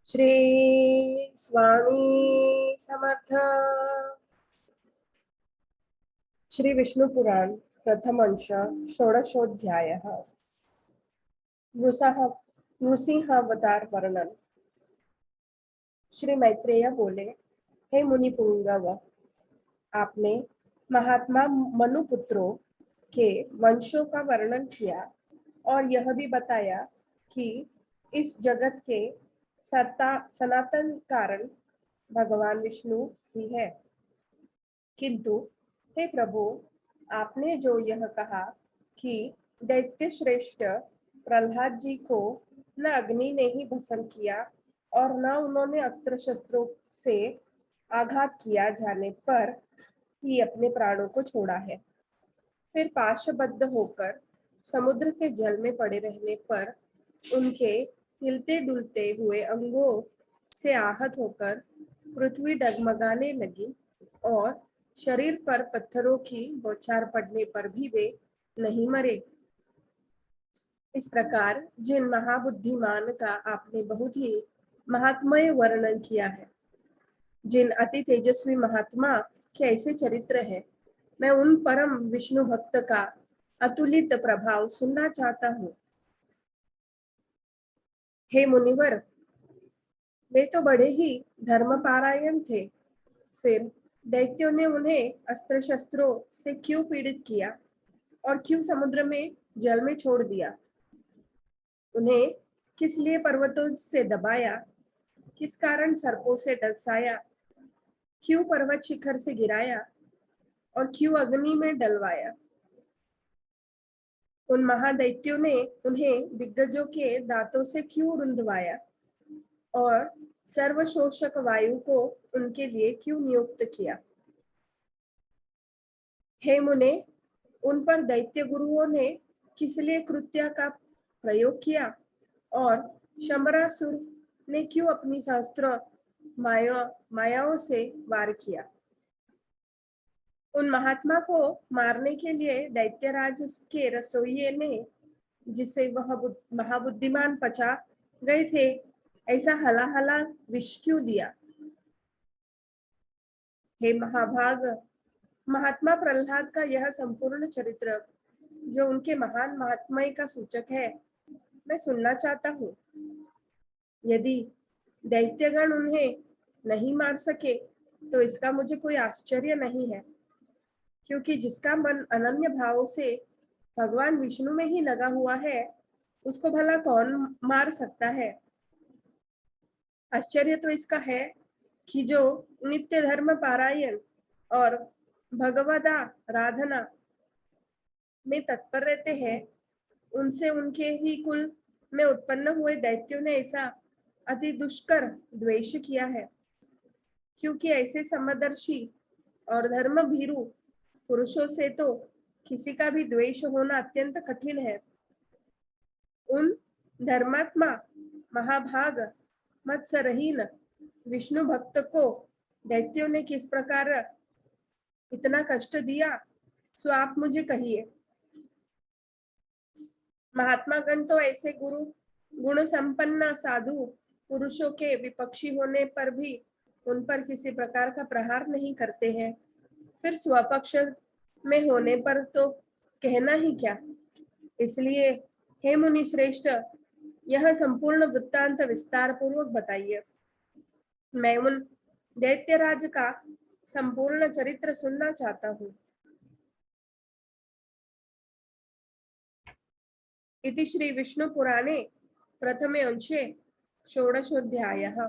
श्री स्वामी समर्थ। श्री विष्णु पुराण प्रथम अंश षोडशोऽध्यायः। नृसिंहावतार वर्णन। श्री मैत्रेय बोले, हे मुनि पुंगव, आपने महात्मा मनुपुत्रों के वंशों का वर्णन किया और यह भी बताया कि इस जगत के सनातन कारण भगवान विष्णु ही है। किंतु हे प्रभु, आपने जो यह कहा कि दैत्य श्रेष्ठ प्रहलाद जी को न अग्नि ने ही भस्म किया और न उन्होंने अस्त्र शस्त्रों से आघात किया जाने पर ही अपने प्राणों को छोड़ा है, फिर पाशबद्ध होकर समुद्र के जल में पड़े रहने पर उनके हिलते डुलते हुए अंगों से आहत होकर पृथ्वी डगमगाने लगी और शरीर पर पत्थरों की बौछार पड़ने पर भी वे नहीं मरे। इस प्रकार जिन महाबुद्धिमान का आपने बहुत ही महात्मय वर्णन किया है, जिन अति तेजस्वी महात्मा के ऐसे चरित्र है, मैं उन परम विष्णु भक्त का अतुलित प्रभाव सुनना चाहता हूँ। हे मुनिवर, वे तो बड़े ही धर्मपारायण थे, फिर दैत्यों ने उन्हें अस्त्र शस्त्रों से क्यों पीड़ित किया और क्यों समुद्र में जल में छोड़ दिया? उन्हें किस लिए पर्वतों से दबाया, किस कारण सर्पों से डसाया, क्यों पर्वत शिखर से गिराया और क्यों अग्नि में डलवाया? उन महादैत्यों ने उन्हें दिग्गजों के दांतों से क्यों रुंधवाया और सर्वशोषक वायु को उनके लिए क्यों नियुक्त किया? हे मुने, उन पर दैत्य गुरुओं ने किस लिए कृत्या का प्रयोग किया और शंबरासुर ने क्यों अपनी सहस्त्र मायाओं से वार किया? उन महात्मा को मारने के लिए दैत्यराज के रसोइये ने, जिसे वह महाबुद्धिमान पचा गए थे, ऐसा हला विष क्यों दिया? हे महाभाग, महात्मा प्रहलाद का यह संपूर्ण चरित्र, जो उनके महान महात्म्य का सूचक है, मैं सुनना चाहता हूँ। यदि दैत्यगण उन्हें नहीं मार सके तो इसका मुझे कोई आश्चर्य नहीं है, क्योंकि जिसका मन अनन्य भाव से भगवान विष्णु में ही लगा हुआ है, उसको भला कौन मार सकता है? आश्चर्य तो इसका है कि जो नित्य धर्म पारायण और भगवदा राधना में तत्पर रहते हैं, उनसे उनके ही कुल में उत्पन्न हुए दैत्यों ने ऐसा अति दुष्कर द्वेष किया है, क्योंकि ऐसे समदर्शी और धर्म भीरु पुरुषों से तो किसी का भी द्वेष होना अत्यंत कठिन है। उन धर्मात्मा महाभाग मत्सरहीन विष्णु भक्त को दैत्यों ने किस प्रकार इतना कष्ट दिया, सो आप मुझे कहिए। महात्मा गण तो ऐसे गुण संपन्न साधु पुरुषों के विपक्षी होने पर भी उन पर किसी प्रकार का प्रहार नहीं करते हैं, फिर स्वपक्ष में होने पर तो कहना ही क्या। इसलिए हे मुनि श्रेष्ठ, यह संपूर्ण वृत्तांत विस्तार पूर्वक बताइए। मैं उन दैत्यराज का संपूर्ण चरित्र सुनना चाहता हूँ। इति श्री विष्णु पुराणे प्रथमे अंशे षोडशोऽध्यायः।